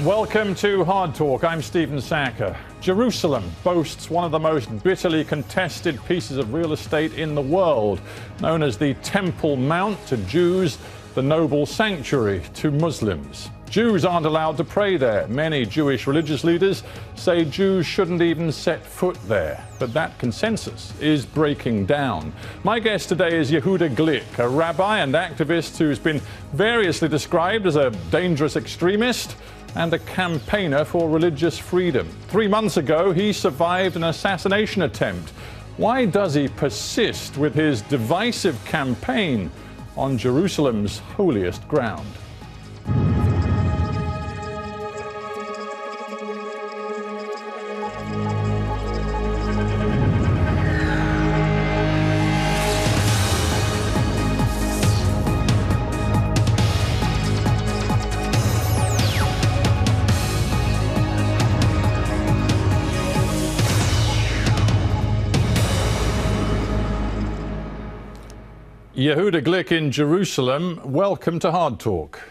Welcome to Hard Talk. I'm Stephen Sackur. Jerusalem boasts one of the most bitterly contested pieces of real estate in the world, known as the Temple Mount to Jews, the noble sanctuary to Muslims. Jews aren't allowed to pray there. Many Jewish religious leaders say Jews shouldn't even set foot there. But that consensus is breaking down. My guest today is Yehuda Glick, a rabbi and activist who's been variously described as a dangerous extremist and a campaigner for religious freedom. 3 months ago, he survived an assassination attempt. Why does he persist with his divisive campaign on Jerusalem's holiest ground? Yehuda Glick in Jerusalem, welcome to Hard Talk.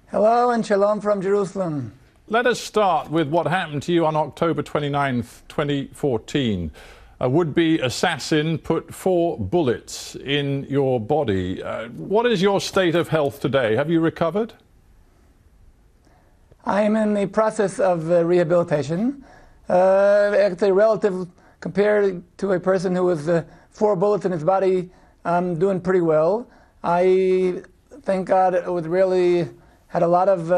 Hello and shalom from Jerusalem. Let us start with what happened to you on October 29th, 2014. A would-be assassin put 4 bullets in your body. What is your state of health today? Have you recovered? I am in the process of rehabilitation. It's a relative compared to a person who was 4 bullets in his body. I'm doing pretty well. I thank God it was really had a lot of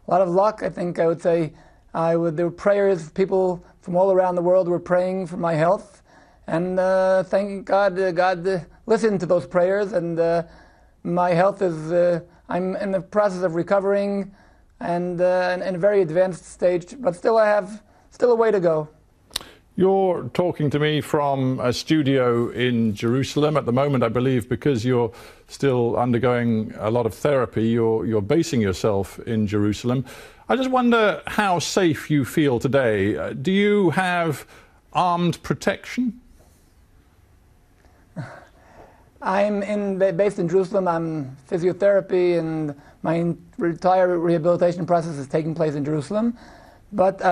luck. I think I would say there were prayers. People from all around the world were praying for my health, and thank God God listened to those prayers, and my health is. I'm in the process of recovering, and in a very advanced stage, but still I have a way to go. You're talking to me from a studio in Jerusalem at the moment, I believe, because you're still undergoing a lot of therapy. You're basing yourself in Jerusalem. I just wonder how safe you feel today. Do you have armed protection? I'm based in Jerusalem. I'm physiotherapy, and my entire rehabilitation process is taking place in Jerusalem. But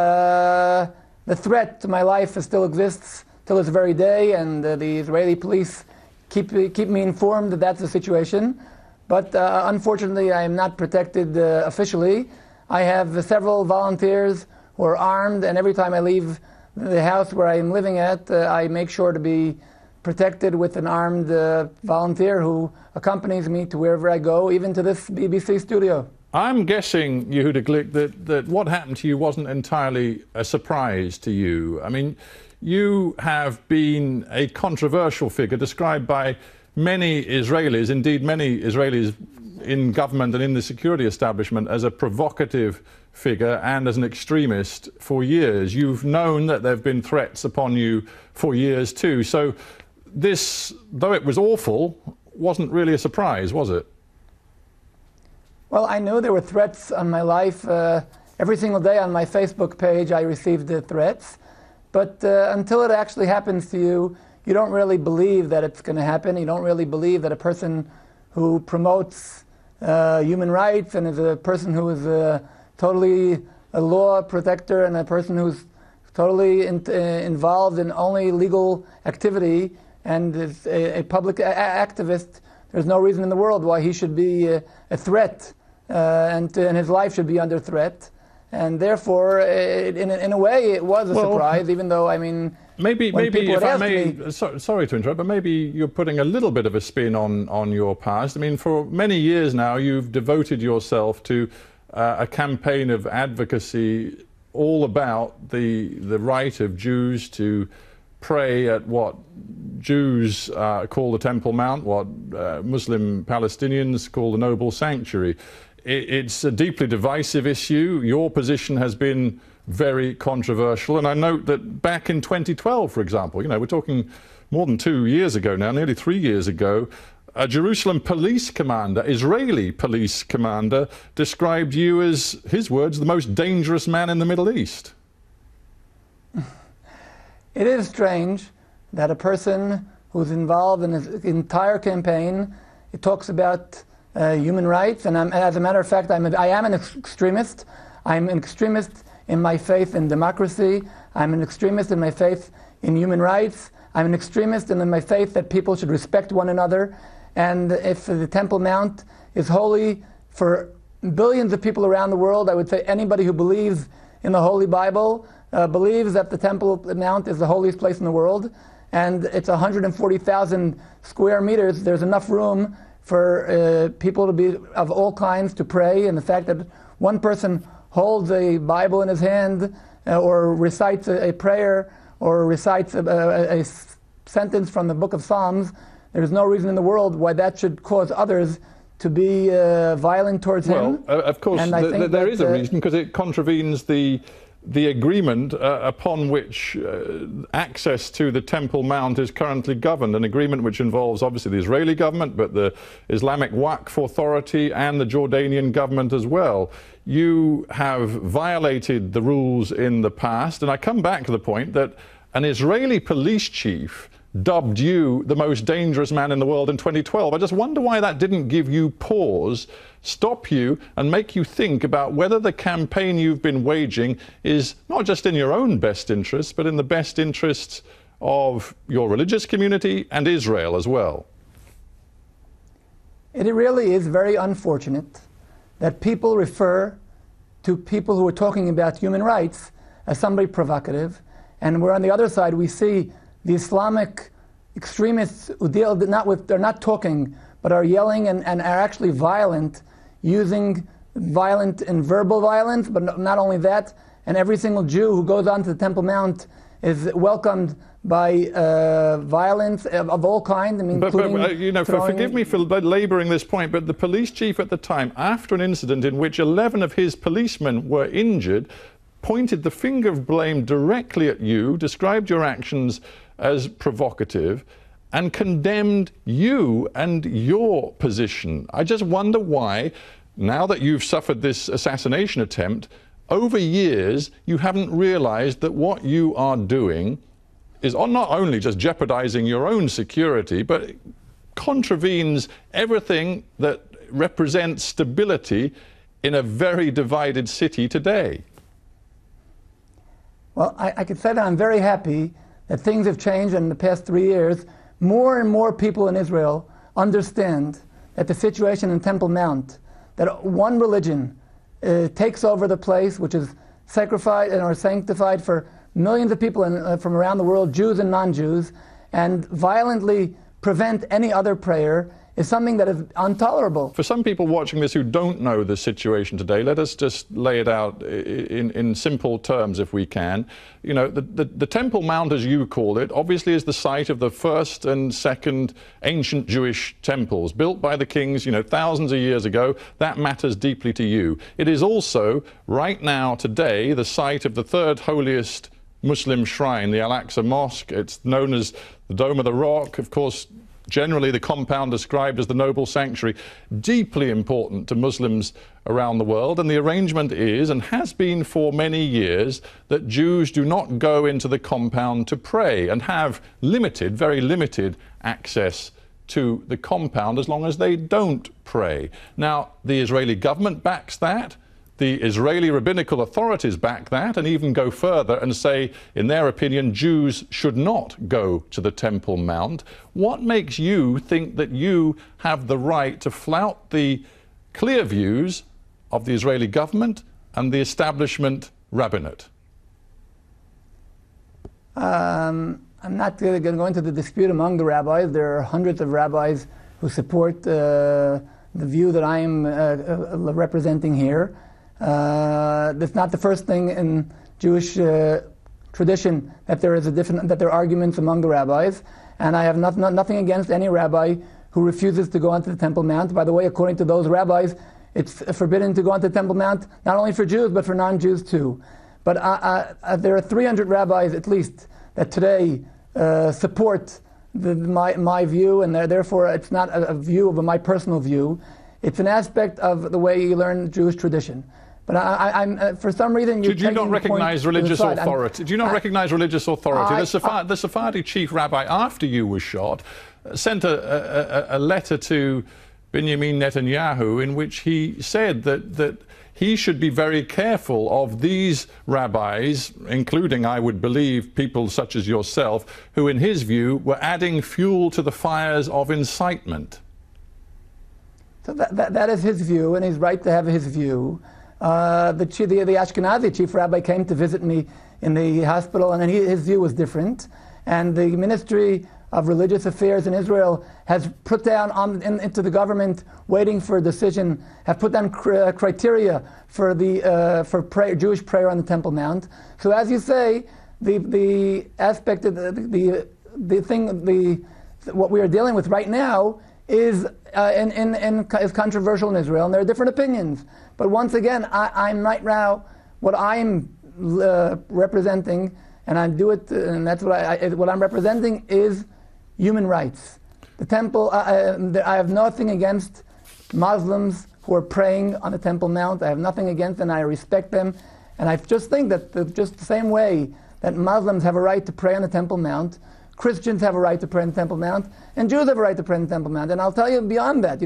the threat to my life still exists till this very day, and the Israeli police keep me informed that that's the situation. But unfortunately, I am not protected officially. I have several volunteers who are armed, and every time I leave the house where I am living at, I make sure to be protected with an armed volunteer who accompanies me to wherever I go, even to this BBC studio. I'm guessing, Yehuda Glick, that what happened to you wasn't entirely a surprise to you. I mean, you have been a controversial figure described by many Israelis, indeed many Israelis in government and in the security establishment, as a provocative figure and as an extremist for years. You've known that there have been threats upon you for years too. So this, though it was awful, wasn't really a surprise, was it? Well, I knew there were threats on my life. Every single day on my Facebook page I received threats. But until it actually happens to you, you don't really believe that it's going to happen. You don't really believe that a person who promotes human rights and is a person who is totally a law protector and a person who's totally involved in only legal activity and is a public activist, there's no reason in the world why he should be a threat. And his life should be under threat, and therefore, in a way, it was a surprise. Even though, I mean, maybe if I may, sorry to interrupt, but maybe you're putting a little bit of a spin on your past. I mean, for many years now, you've devoted yourself to a campaign of advocacy all about the right of Jews to pray at what Jews call the Temple Mount, what Muslim Palestinians call the noble sanctuary. It's a deeply divisive issue. Your position has been very controversial, and I note that back in 2012, for example, we're talking more than 2 years ago now, nearly 3 years ago, a Jerusalem police commander, Israeli police commander, described you as, his words, the most dangerous man in the Middle East. It is strange that a person who's involved in his entire campaign, it talks about human rights. And as a matter of fact, I am an extremist. I'm an extremist in my faith in democracy. I'm an extremist in my faith in human rights. I'm an extremist in my faith that people should respect one another. And if the Temple Mount is holy for billions of people around the world, I would say anybody who believes in the Holy Bible believes that the Temple Mount is the holiest place in the world. And it's 140,000 square meters. There's enough room for people to be of all kinds to pray. And the fact that one person holds a Bible in his hand or recites a prayer or recites a sentence from the book of Psalms, there's no reason in the world why that should cause others to be violent towards him. Well, of course, there is a reason, because it contravenes the agreement upon which access to the Temple Mount is currently governed, an agreement which involves obviously the Israeli government, but the Islamic Waqf Authority and the Jordanian government as well. You have violated the rules in the past, and I come back to the point that an Israeli police chief dubbed you the most dangerous man in the world in 2012. I just wonder why that didn't give you pause, stop you, and make you think about whether the campaign you've been waging is not just in your own best interests, but in the best interests of your religious community and Israel as well. It really is very unfortunate that people refer to people who are talking about human rights as somebody provocative, and where on the other side we see the Islamic extremists who deal not with, they're not talking, but are yelling and are actually violent, using violent and verbal violence, but not only that, and every single Jew who goes onto the Temple Mount is welcomed by violence of all kinds. I mean, you know, forgive me for labouring this point, but the police chief at the time, after an incident in which 11 of his policemen were injured, pointed the finger of blame directly at you, described your actions as provocative, and condemned you and your position. I just wonder why, now that you've suffered this assassination attempt, over years you haven't realized that what you are doing is not only just jeopardizing your own security, but contravenes everything that represents stability in a very divided city today. Well, I could say that I'm very happy that things have changed in the past 3 years. More and more people in Israel understand that the situation in Temple Mount, that one religion takes over the place, which is sacrificed and or sanctified for millions of people from around the world, Jews and non-Jews, and violently prevent any other prayer, is something that is intolerable. For some people watching this who don't know the situation today, let us just lay it out in simple terms if we can. You know, the Temple Mount, as you call it, obviously is the site of the first and second ancient Jewish temples built by the kings, you know, thousands of years ago. That matters deeply to you. It is also, right now, today, the site of the third holiest Muslim shrine, the Al-Aqsa Mosque. It's known as the Dome of the Rock, of course, generally the compound described as the noble sanctuary, deeply important to Muslims around the world. And the arrangement is, and has been for many years, that Jews do not go into the compound to pray and have limited, very limited access to the compound as long as they don't pray. Now, the Israeli government backs that. The Israeli rabbinical authorities back that and even go further and say, in their opinion, Jews should not go to the Temple Mount. What makes you think that you have the right to flout the clear views of the Israeli government and the establishment rabbinate? I'm not going to go into the dispute among the rabbis. There are hundreds of rabbis who support the view that I am representing here. That's not the first thing in Jewish tradition that there are arguments among the rabbis, and I have nothing against any rabbi who refuses to go onto the Temple Mount. By the way, according to those rabbis, it's forbidden to go onto the Temple Mount not only for Jews but for non-Jews too. But there are 300 rabbis at least that today support my view, and therefore it's not a view of my personal view. It's an aspect of the way you learn Jewish tradition. But I'm for some reason do you not recognize religious authority? Do you not recognize religious authority? The Sephardi chief rabbi, after you were shot, sent a letter to Benjamin Netanyahu, in which he said that he should be very careful of these rabbis, including, I would believe, people such as yourself, who in his view were adding fuel to the fires of incitement. So that is his view, and he's right to have his view. The Ashkenazi chief rabbi came to visit me in the hospital, and his view was different. And the Ministry of Religious Affairs in Israel has put down into the government, waiting for a decision, have put down criteria for Jewish prayer on the Temple Mount. So, as you say, the aspect of what we are dealing with right now is controversial in Israel, and there are different opinions. But once again, I'm right now, what I'm representing, and I do it, and that's what I'm representing is human rights. The temple, I have nothing against Muslims who are praying on the Temple Mount. I have nothing against them, and I respect them. And I just think that just the same way that Muslims have a right to pray on the Temple Mount, Christians have a right to pray on the Temple Mount, and Jews have a right to pray on the Temple Mount. And I'll tell you beyond that,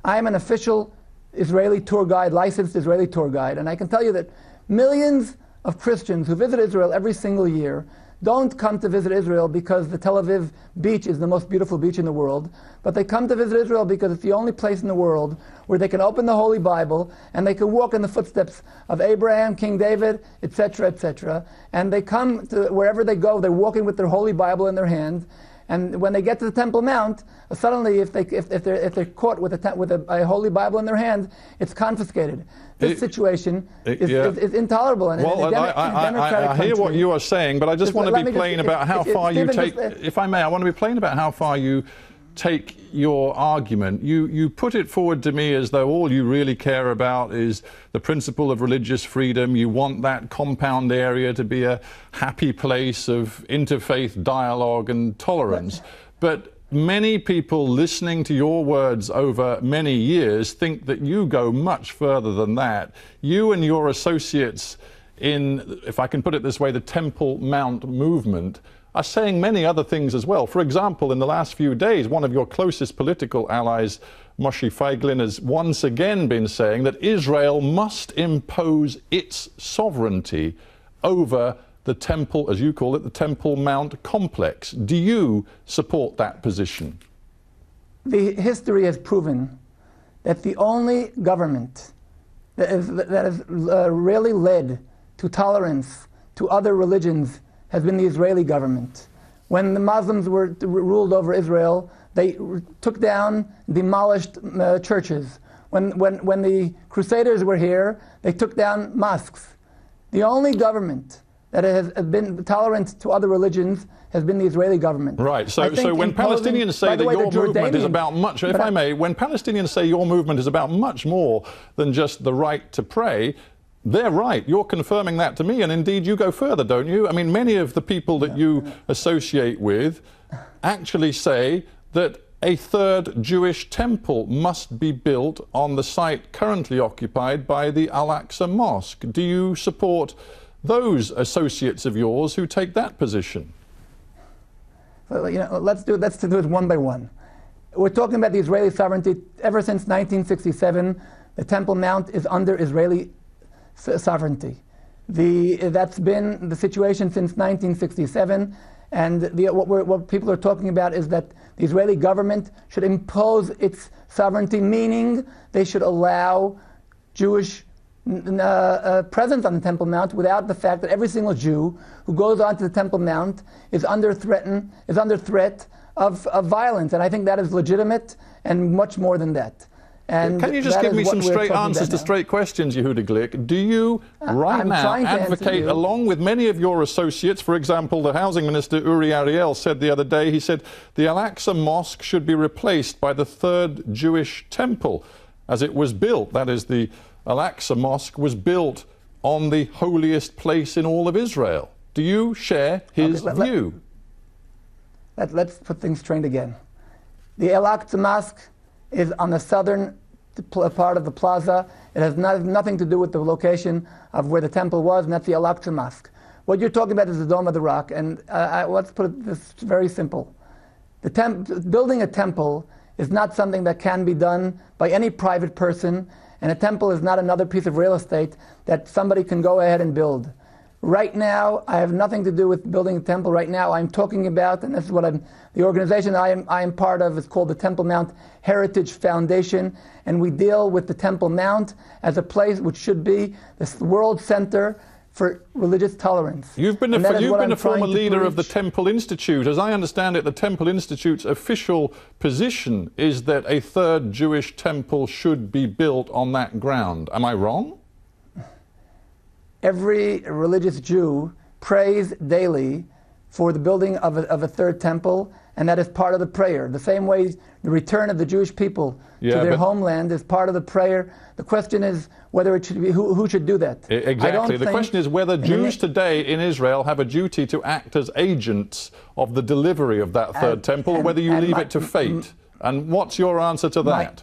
I'm an official Israeli tour guide, licensed Israeli tour guide, and I can tell you that millions of Christians who visit Israel every single year don't come to visit Israel because the Tel Aviv beach is the most beautiful beach in the world, but they come to visit Israel because it's the only place in the world where they can open the Holy Bible and they can walk in the footsteps of Abraham, King David, etc., etc. And they come to wherever they go, they're walking with their Holy Bible in their hand. And when they get to the Temple Mount, suddenly, if they're caught with a Holy Bible in their hand, it's confiscated. This situation is intolerable. And I hear what you are saying, but I just want to be plain about how far you take. If I may, I want to be plain about how far you take your argument. You put it forward to me as though all you really care about is the principle of religious freedom. You want that compound area to be a happy place of interfaith dialogue and tolerance. But many people listening to your words over many years think that you go much further than that. You and your associates in, if I can put it this way, the Temple Mount movement are saying many other things as well. For example, in the last few days, one of your closest political allies, Moshe Feiglin, has once again been saying that Israel must impose its sovereignty over the temple, as you call it, the Temple Mount complex. Do you support that position? The history has proven that the only government that has really led to tolerance to other religions has been the Israeli government. When the Muslims ruled over Israel, they took down, demolished churches. When the Crusaders were here, they took down mosques. The only government that has been tolerant to other religions has been the Israeli government. Right. So when Palestinians say that your movement is about much, if I may, when Palestinians say your movement is about much more than just the right to pray, they're right. You're confirming that to me, and indeed you go further, don't you? I mean, many of the people that you associate with actually say that a third Jewish temple must be built on the site currently occupied by the Al-Aqsa Mosque. Do you support those associates of yours who take that position? Well, let's do it one by one. We're talking about the Israeli sovereignty. Ever since 1967, the Temple Mount is under Israeli sovereignty. That's been the situation since 1967, and what people are talking about is that the Israeli government should impose its sovereignty, meaning they should allow Jewish presence on the Temple Mount without the fact that every single Jew who goes onto the Temple Mount is under threat of violence, and I think that is legitimate and much more than that. And can you just give me some straight answers to straight questions, Yehuda Glick? Do you right now advocate, along with many of your associates, for example, the housing minister Uri Ariel said the other day, he said the Al-Aqsa Mosque should be replaced by the third Jewish temple as it was built. That is, the Al-Aqsa Mosque was built on the holiest place in all of Israel. Do you share his view? Let's put things straight again. The Al-Aqsa Mosque is on the southern part of the plaza. It has nothing to do with the location of where the temple was, and that's the Al-Aqsa Mosque. What you're talking about is the Dome of the Rock, and let's put it this very simple. Building a temple is not something that can be done by any private person, and a temple is not another piece of real estate that somebody can go ahead and build. Right now, I have nothing to do with building a temple. Right now, I'm talking about, and this is what the organization I am part of is called the Temple Mount Heritage Foundation, and we deal with the Temple Mount as a place which should be the world center for religious tolerance. You've been a former leader of the Temple Institute. As I understand it, the Temple Institute's official position is that a third Jewish temple should be built on that ground. Am I wrong? Every religious Jew prays daily for the building of a third temple, and that is part of the prayer. The same way the return of the Jewish people to their homeland is part of the prayer. The question is whether it should be who should do that. Exactly. The question is whether Jews today in Israel have a duty to act as agents of the delivery of that third temple, or whether you leave it to fate. And what's your answer to that?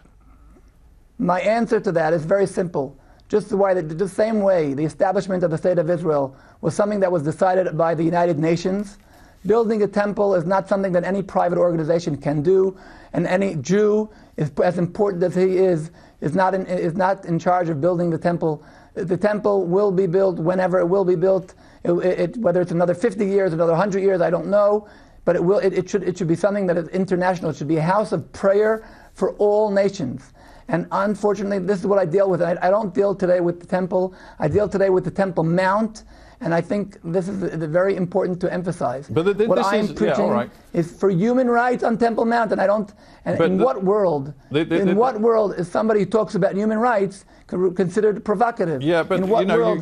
My answer to that is very simple. Just the same way the establishment of the State of Israel was something that was decided by the United Nations, building a temple is not something that any private organization can do, and any Jew, as important as he is not in charge of building the temple. The temple will be built whenever it will be built, whether it's another 50 years, another 100 years, I don't know, but it should be something that is international. It should be a house of prayer for all nations. And unfortunately, this is what I deal with. I don't deal today with the temple. I deal today with the Temple Mount, and I think this is very important to emphasize. But what I'm preaching is for human rights on Temple Mount, and I don't. And in what world? In what world is somebody who talks about human rights considered provocative? Yeah, but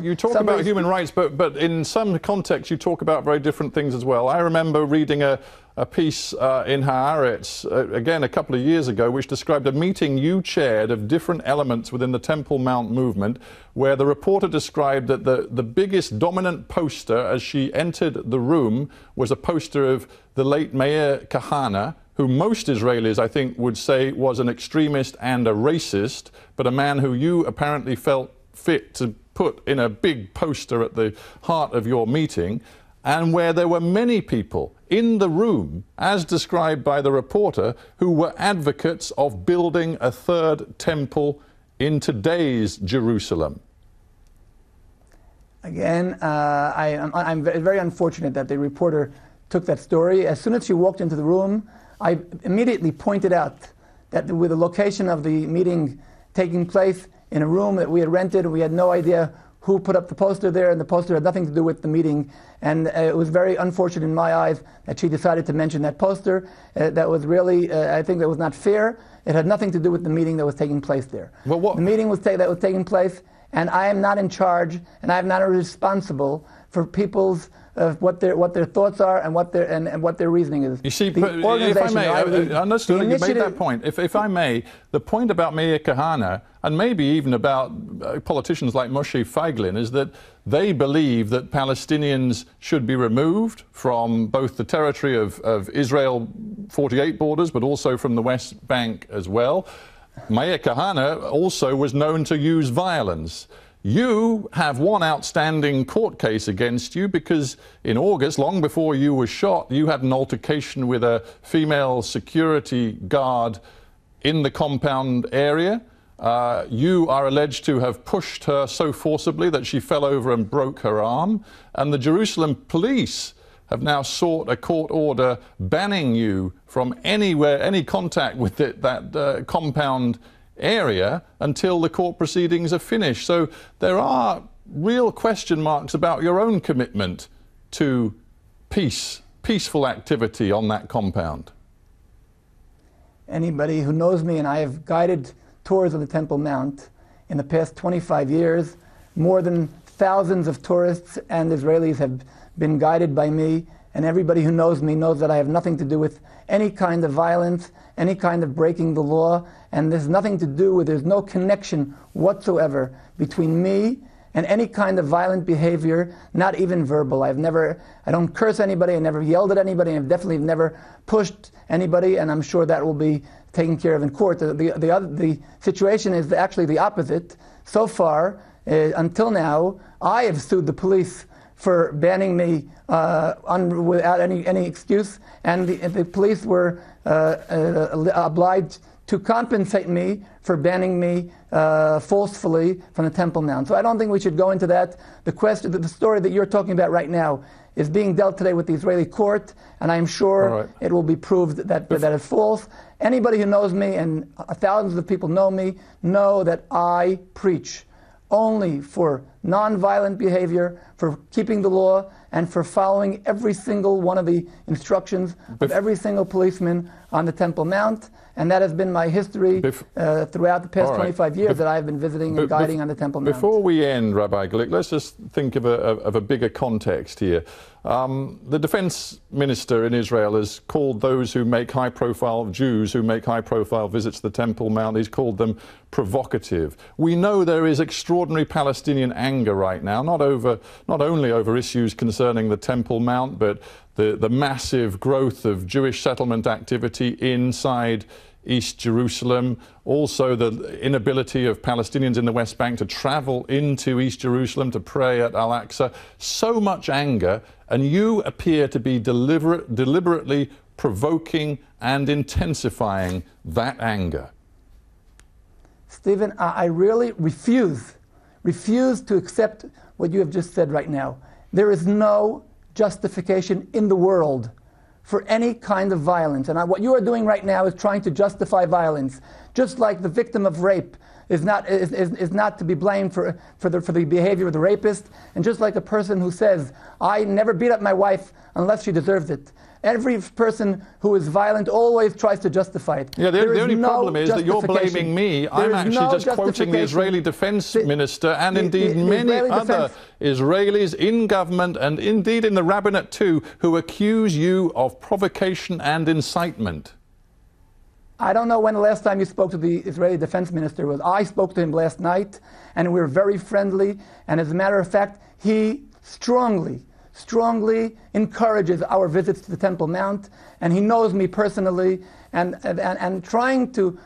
you talk about human rights, but in some contexts you talk about very different things as well. I remember reading a piece in Haaretz, again a couple of years ago, which described a meeting you chaired of different elements within the Temple Mount movement, where the reporter described that the biggest dominant poster as she entered the room was a poster of the late Meir Kahane, who most Israelis, I think, would say was an extremist and a racist, but a man who you apparently felt fit to put in a big poster at the heart of your meeting, and where there were many people in the room, as described by the reporter, who were advocates of building a third temple in today's Jerusalem. Again, I'm very unfortunate that the reporter took that story. As soon as she walked into the room, I immediately pointed out that with the location of the meeting taking place in a room that we had rented, we had no idea who put up the poster there, and the poster had nothing to do with the meeting. And it was very unfortunate in my eyes that she decided to mention that poster. That was really, I think that was not fair. It had nothing to do with the meeting that was taking place there. Well, the meeting that was taking place, and I am not in charge, and I am not responsible for people's what their thoughts are and what their reasoning is. You see, if I may, understood, you made that point. If I may, the point about Meir Kahane, and maybe even about politicians like Moshe Feiglin, is that they believe that Palestinians should be removed from both the territory of Israel 48 borders, but also from the West Bank as well. Meir Kahane also was known to use violence. You have one outstanding court case against you because in August, long before you were shot, you had an altercation with a female security guard in the compound area. You are alleged to have pushed her so forcibly that she fell over and broke her arm. And the Jerusalem police have now sought a court order banning you from any contact with that compound area until the court proceedings are finished. So there are real question marks about your own commitment to peaceful activity on that compound. Anybody who knows me, and I have guided tours of the Temple Mount in the past 25 years, more than thousands of tourists and Israelis have been guided by me, and everybody who knows me knows that I have nothing to do with any kind of violence, any kind of breaking the law, and there's nothing to do with, there's no connection whatsoever between me and any kind of violent behavior, not even verbal. I don't curse anybody, I never yelled at anybody, I've definitely never pushed anybody, and I'm sure that will be taken care of in court. The situation is actually the opposite. So far, until now, I have sued the police for banning me without any excuse, and the police were obliged to compensate me for banning me forcefully from the Temple Mount. So I don't think we should go into that. The story that you're talking about right now is being dealt today with the Israeli court, and I am sure it will be proved that it's false. Anybody who knows me, and thousands of people know me, know that I preach only for non-violent behavior, for keeping the law, and for following every single one of the instructions of every single policeman on the Temple Mount. And that has been my history throughout the past 25 years that I've been visiting and guiding on the Temple Mount. Before we end, Rabbi Glick, let's just think of a bigger context here. The defense minister in Israel has called those who make high-profile Jews, who make high-profile visits to the Temple Mount, he's called them provocative. We know there is extraordinary Palestinian anger right now, not only over issues concerning the Temple Mount, but the massive growth of Jewish settlement activity inside East Jerusalem, also the inability of Palestinians in the West Bank to travel into East Jerusalem to pray at Al-Aqsa. So much anger, and you appear to be deliberately provoking and intensifying that anger. Stephen, I really refuse to accept what you have just said right now. There is no justification in the world for any kind of violence. And what you are doing right now is trying to justify violence. Just like the victim of rape is not to be blamed for the behavior of the rapist, and just like a person who says, I never beat up my wife unless she deserves it. Every person who is violent always tries to justify it. Yeah, the only problem is that you're blaming me. I'm actually just quoting the Israeli defense minister and indeed many other Israelis in government and indeed in the rabbinate too, who accuse you of provocation and incitement. I don't know when the last time you spoke to the Israeli defense minister was. I spoke to him last night, and we were very friendly, and as a matter of fact, he strongly encourages our visits to the Temple Mount, and he knows me personally, and trying to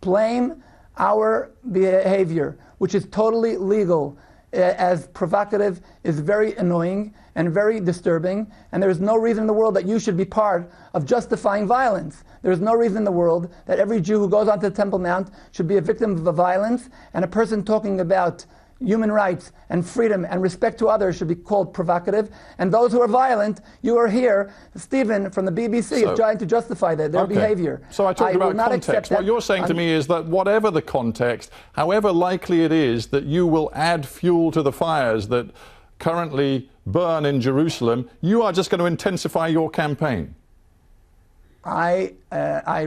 blame our behavior, which is totally legal, as provocative, is very annoying and very disturbing, and there is no reason in the world that you should be part of justifying violence. There is no reason in the world that every Jew who goes onto the Temple Mount should be a victim of a violence, and a person talking about human rights and freedom and respect to others should be called provocative. And those who are violent, you are here, Stephen from the BBC, is trying to justify their behavior. So I talked about context. What you're saying to me is that whatever the context, however likely it is that you will add fuel to the fires that currently burn in Jerusalem, you are just going to intensify your campaign. I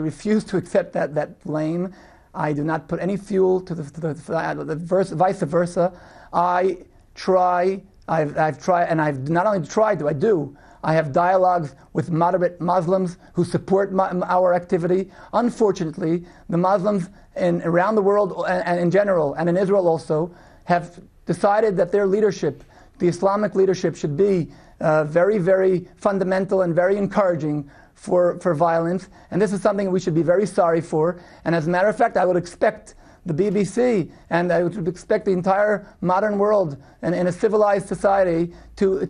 refuse to accept that blame. I do not put any fuel to the vice versa. I've tried, and I've not only tried, I have dialogues with moderate Muslims who support our activity. Unfortunately, the Muslims around the world and in general, and in Israel also, have decided that their leadership, the Islamic leadership, should be very, very fundamental and very encouraging for violence, and this is something we should be very sorry for. And as a matter of fact, I would expect the BBC and I would expect the entire modern world and in a civilized society to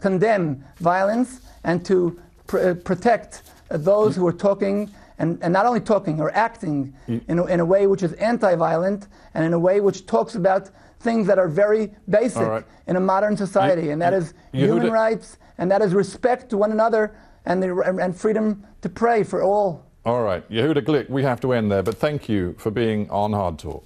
condemn violence and to protect those who are talking and not only talking or acting in a way which is anti-violent and in a way which talks about things that are very basic in a modern society, and that is human rights, and that is respect to one another and freedom to pray for all. All right, Yehuda Glick, we have to end there, but thank you for being on Hard Talk.